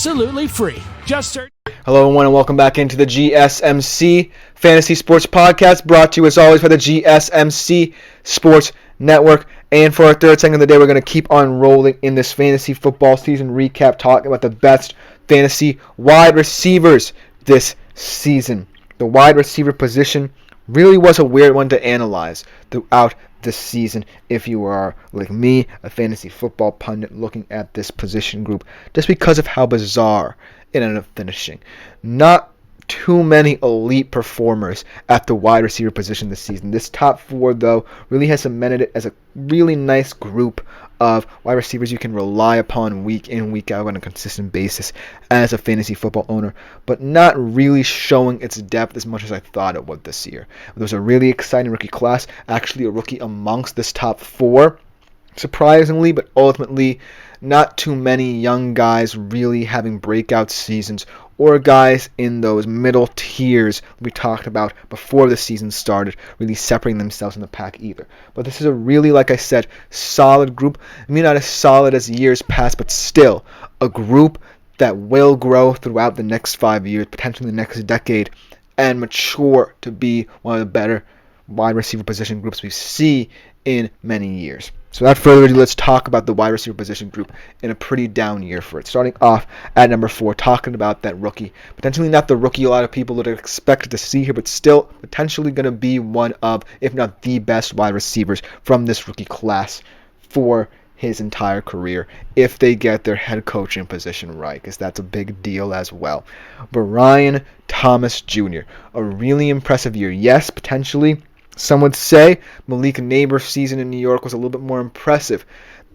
absolutely free. Just search. Hello everyone and welcome back into the GSMC Fantasy Sports Podcast, brought to you as always by the GSMC Sports Network. And for our third segment of the day, we're going to keep on rolling in this fantasy football season recap, talking about the best fantasy wide receivers this season. The wide receiver position really was a weird one to analyze throughout this season if you are, like me, a fantasy football pundit looking at this position group, just because of how bizarre it ended up finishing. Not too many elite performers at the wide receiver position this season. This top four, though, really has cemented it as a really nice group of wide receivers you can rely upon week in, week out on a consistent basis as a fantasy football owner, but not really showing its depth as much as I thought it would this year. There was a really exciting rookie class, actually a rookie amongst this top four, surprisingly, but ultimately not too many young guys really having breakout seasons, or guys in those middle tiers we talked about before the season started really separating themselves in the pack either. But this is a really, like I said, solid group. I mean, not as solid as years past, but still a group that will grow throughout the next 5 years, potentially the next decade, and mature to be one of the better wide receiver position groups we see in many years. So without further ado, let's talk about the wide receiver position group in a pretty down year for it. Starting off at number 4, talking about that rookie. Potentially not the rookie a lot of people would have expected to see here, but still potentially going to be one of, if not the best wide receivers from this rookie class for his entire career, if they get their head coaching position right, because that's a big deal as well. Brian Thomas Jr., a really impressive year. Yes, potentially some would say Malik Neighbors' season in New York was a little bit more impressive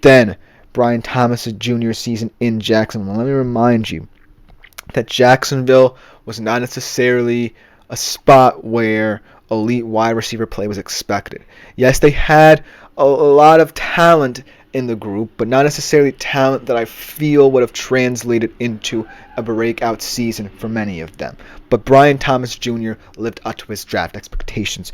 than Brian Thomas Jr.'s season in Jacksonville. Let me remind you that Jacksonville was not necessarily a spot where elite wide receiver play was expected. Yes, they had a lot of talent in the group, but not necessarily talent that I feel would have translated into a breakout season for many of them. But Brian Thomas Jr. lived up to his draft expectations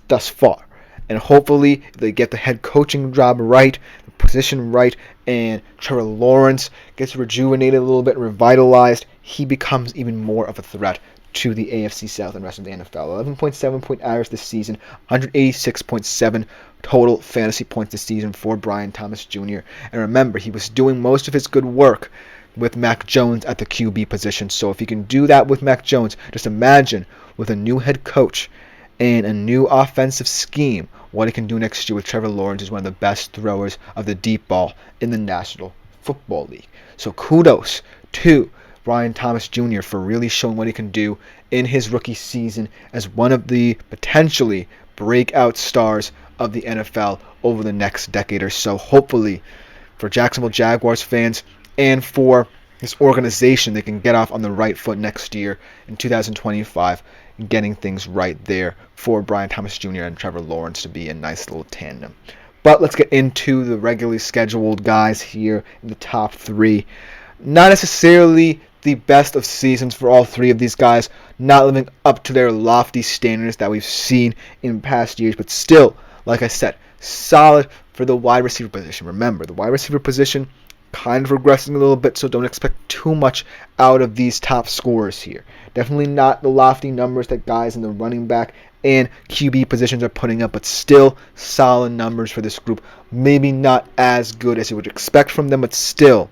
thus far, and hopefully if they get the head coaching job right, the position right, and Trevor Lawrence gets rejuvenated a little bit, revitalized, he becomes even more of a threat to the AFC South and the rest of the NFL. 11.7 point average this season, 186.7 total fantasy points this season for Brian Thomas Jr. And remember, he was doing most of his good work with Mac Jones at the QB position. So if you can do that with Mac Jones, just imagine with a new head coach and a new offensive scheme, what he can do next year with Trevor Lawrence is one of the best throwers of the deep ball in the National Football League. So kudos to Brian Thomas Jr. for really showing what he can do in his rookie season as one of the potentially breakout stars of the NFL over the next decade or so. Hopefully for Jacksonville Jaguars fans and for this organization, they can get off on the right foot next year in 2025, getting things right there for Brian Thomas Jr. and Trevor Lawrence to be a nice little tandem. But let's get into the regularly scheduled guys here in the top 3. Not necessarily the best of seasons for all 3 of these guys, not living up to their lofty standards that we've seen in past years, but still, like I said, solid for the wide receiver position. Remember, the wide receiver position kind of regressing a little bit, so don't expect too much out of these top scorers here. Definitely not the lofty numbers that guys in the running back and QB positions are putting up, but still solid numbers for this group. Maybe not as good as you would expect from them, but still,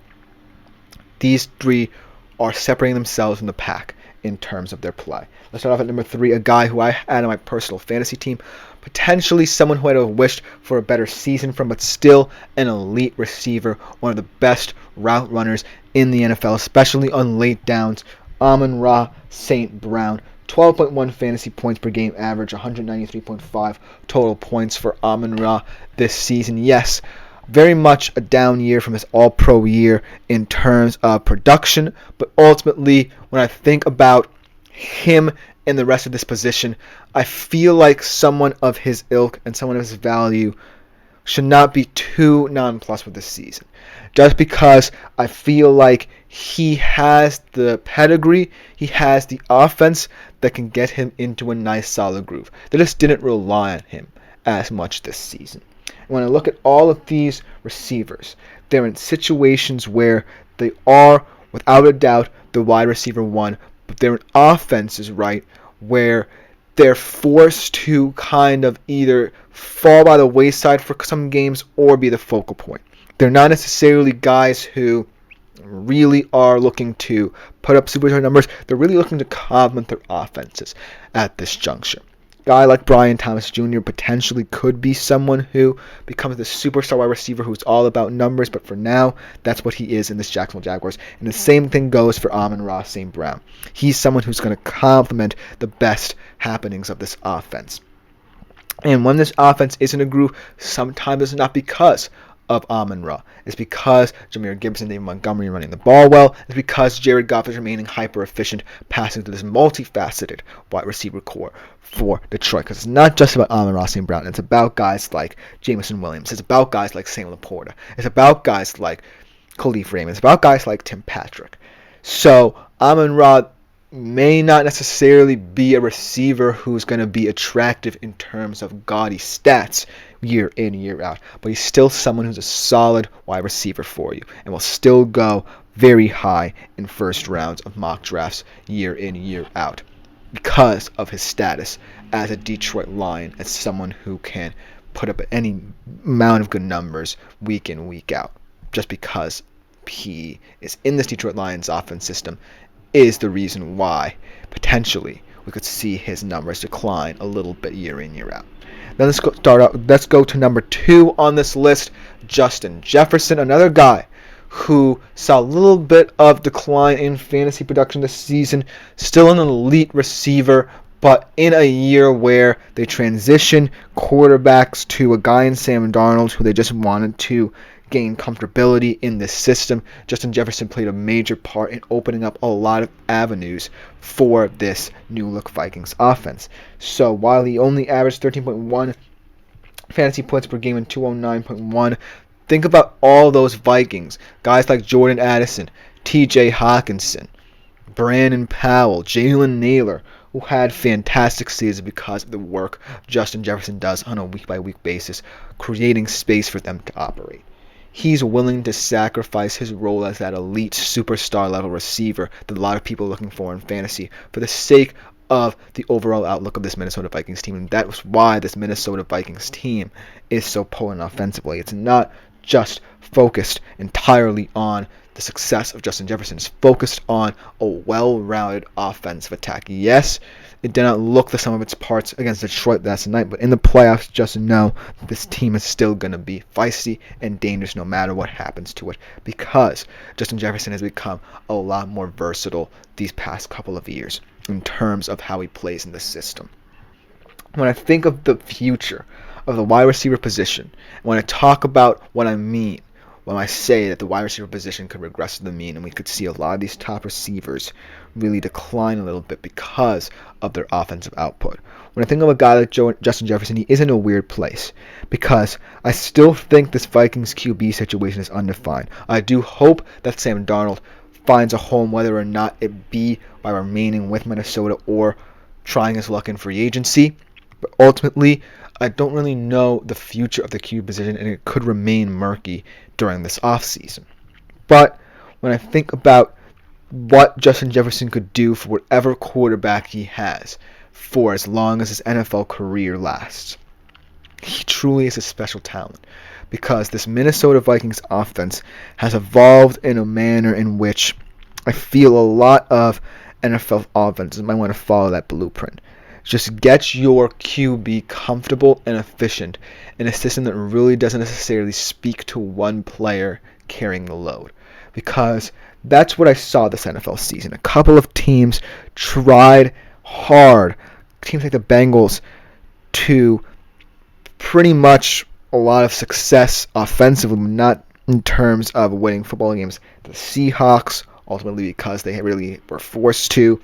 these 3 are separating themselves from the pack in terms of their play. Let's start off at number 3, a guy who I had on my personal fantasy team, potentially someone who I'd have wished for a better season from, but still an elite receiver, one of the best route runners in the NFL, especially on late downs. Amon-Ra St. Brown, 12.1 fantasy points per game average, 193.5 total points for Amon-Ra this season. Yes, very much a down year from his all-pro year in terms of production, but ultimately, when I think about him and the rest of this position, I feel like someone of his ilk and someone of his value should not be too nonplussed with this season. Just because I feel like he has the pedigree, he has the offense that can get him into a nice solid groove. They just didn't rely on him as much this season. When I look at all of these receivers, they're in situations where they are without a doubt, the wide receiver one, but their offense is right, where they're forced to kind of either fall by the wayside for some games or be the focal point. They're not necessarily guys who really are looking to put up superstar numbers. They're really looking to complement their offenses at this juncture. Guy like Brian Thomas Jr. potentially could be someone who becomes the superstar wide receiver who's all about numbers, but for now, that's what he is in this Jacksonville Jaguars. And the same thing goes for Amon-Ra St. Brown. He's someone who's going to complement the best happenings of this offense. And when this offense is in a groove, sometimes it's not because of Amon-Ra. It's because Jahmyr Gibbs and David Montgomery are running the ball well. It's because Jared Goff is remaining hyper-efficient, passing to this multifaceted wide receiver core for Detroit. Because it's not just about Amon-Ra St. Brown. It's about guys like Jameson Williams. It's about guys like Sam Laporta. It's about guys like Khalif Raymond. It's about guys like Tim Patrick. So Amon-Ra may not necessarily be a receiver who's going to be attractive in terms of gaudy stats year in, year out. But he's still someone who's a solid wide receiver for you and will still go very high in first rounds of mock drafts year in, year out because of his status as a Detroit Lion, as someone who can put up any amount of good numbers week in, week out, just because he is in this Detroit Lions offense system is the reason why potentially we could see his numbers decline a little bit year in, year out. Then let's go to number 2 on this list, Justin Jefferson, another guy who saw a little bit of decline in fantasy production this season, still an elite receiver, but in a year where they transitioned quarterbacks to a guy in Sam Darnold who they just wanted to gain comfortability in this system, Justin Jefferson played a major part in opening up a lot of avenues for this new look Vikings offense. So while he only averaged 13.1 fantasy points per game and 209.1, think about all those Vikings, guys like Jordan Addison, TJ Hawkinson, Brandon Powell, Jalen Naylor, who had fantastic seasons because of the work Justin Jefferson does on a week-by-week basis, creating space for them to operate. He's willing to sacrifice his role as that elite superstar level receiver that a lot of people are looking for in fantasy for the sake of the overall outlook of this Minnesota Vikings team. And that's why this Minnesota Vikings team is so potent offensively. It's not just focused entirely on the success of Justin Jefferson. It's focused on a well-rounded offensive attack. Yes, it did not look the sum of its parts against Detroit last night, but in the playoffs, just know this team is still going to be feisty and dangerous no matter what happens to it, because Justin Jefferson has become a lot more versatile these past couple of years in terms of how he plays in the system. When I think of the future of the wide receiver position, when I talk about what I mean when I say that the wide receiver position could regress to the mean and we could see a lot of these top receivers really decline a little bit because of their offensive output. When I think of a guy like Justin Jefferson, he is in a weird place because I still think this Vikings QB situation is undefined. I do hope that Sam Darnold finds a home, whether or not it be by remaining with Minnesota or trying his luck in free agency. But ultimately, I don't really know the future of the QB position, and it could remain murky during this offseason. But when I think about what Justin Jefferson could do for whatever quarterback he has for as long as his NFL career lasts, he truly is a special talent, because this Minnesota Vikings offense has evolved in a manner in which I feel a lot of NFL offenses might want to follow that blueprint. Just get your QB comfortable and efficient in a system that really doesn't necessarily speak to one player carrying the load. Because that's what I saw this NFL season. A couple of teams tried hard, teams like the Bengals, to pretty much a lot of success offensively, not in terms of winning football games. The Seahawks, ultimately because they really were forced to.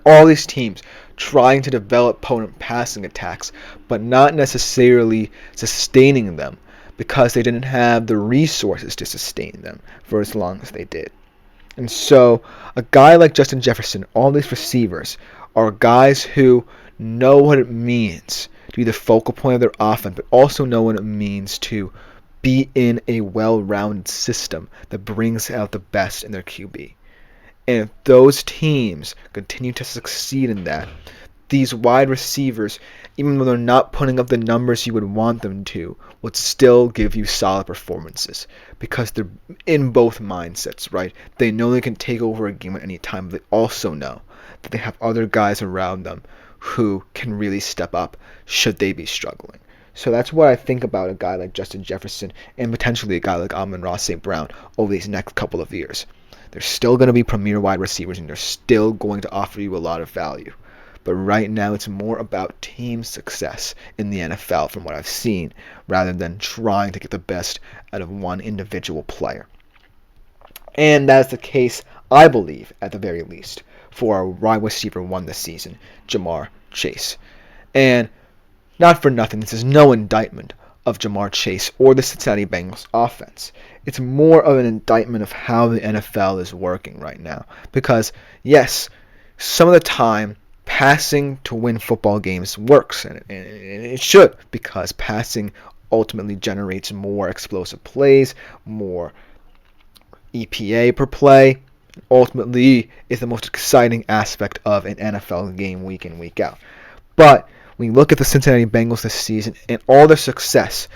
All these teams trying to develop potent passing attacks, but not necessarily sustaining them because they didn't have the resources to sustain them for as long as they did. And so a guy like Justin Jefferson, all these receivers are guys who know what it means to be the focal point of their offense, but also know what it means to be in a well-rounded system that brings out the best in their QB. And if those teams continue to succeed in that, these wide receivers, even though they're not putting up the numbers you would want them to, would still give you solid performances because they're in both mindsets, right? They know they can take over a game at any time, but they also know that they have other guys around them who can really step up should they be struggling. So that's what I think about a guy like Justin Jefferson and potentially a guy like Amon-Ra St. Brown over these next couple of years. They're still going to be premier wide receivers, and they're still going to offer you a lot of value. But right now, it's more about team success in the NFL from what I've seen, rather than trying to get the best out of one individual player. And that's the case, I believe, at the very least, for our wide receiver 1 this season, Ja'Marr Chase. And not for nothing, this is no indictment of Ja'Marr Chase or the Cincinnati Bengals offense. It's more of an indictment of how the NFL is working right now. Because, yes, some of the time, passing to win football games works, and it should, because passing ultimately generates more explosive plays, more EPA per play, ultimately is the most exciting aspect of an NFL game week in, week out. But when you look at the Cincinnati Bengals this season and all their success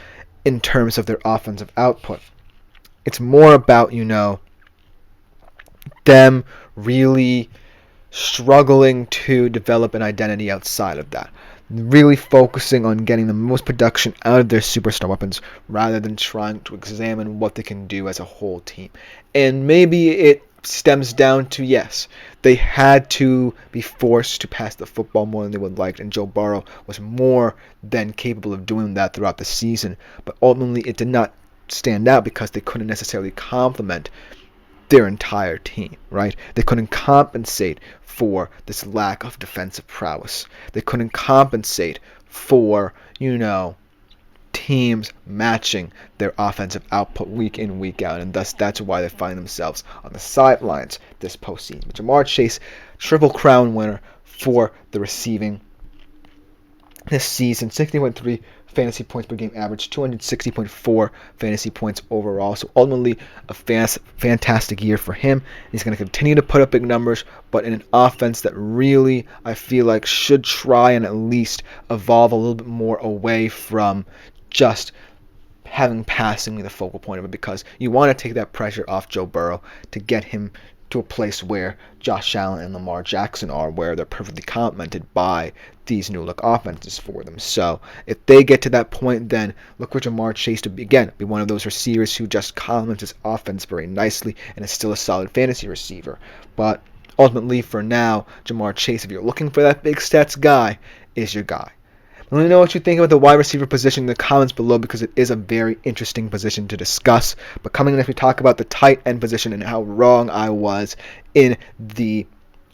in terms of their offensive output, it's more about, them really struggling to develop an identity outside of that. Really focusing on getting the most production out of their superstar weapons rather than trying to examine what they can do as a whole team. And maybe it stems down to, yes, they had to be forced to pass the football more than they would like, and Joe Burrow was more than capable of doing that throughout the season. But ultimately, it did not stand out because they couldn't necessarily complement their entire team, right? They couldn't compensate for this lack of defensive prowess. They couldn't compensate for, teams matching their offensive output week in, week out, and thus that's why they find themselves on the sidelines this postseason. But Ja'Marr Chase, Triple Crown winner for the receiving this season, 60.3 fantasy points per game average, 260.4 fantasy points overall. So ultimately, a fantastic year for him. He's going to continue to put up big numbers, but in an offense that really, I feel like, should try and at least evolve a little bit more away from just having passing be the focal point of it, because you want to take that pressure off Joe Burrow to get him to a place where Josh Allen and Lamar Jackson are, where they're perfectly complemented by these new look offenses for them. So if they get to that point, then look for Ja'Marr Chase to be one of those receivers who just complements his offense very nicely and is still a solid fantasy receiver. But ultimately, for now, Ja'Marr Chase, if you're looking for that big stats guy, is your guy. Let me know what you think about the wide receiver position in the comments below, because it is a very interesting position to discuss. But coming next, we talk about the tight end position and how wrong I was in the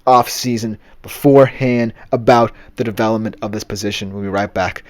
offseason beforehand about the development of this position. We'll be right back.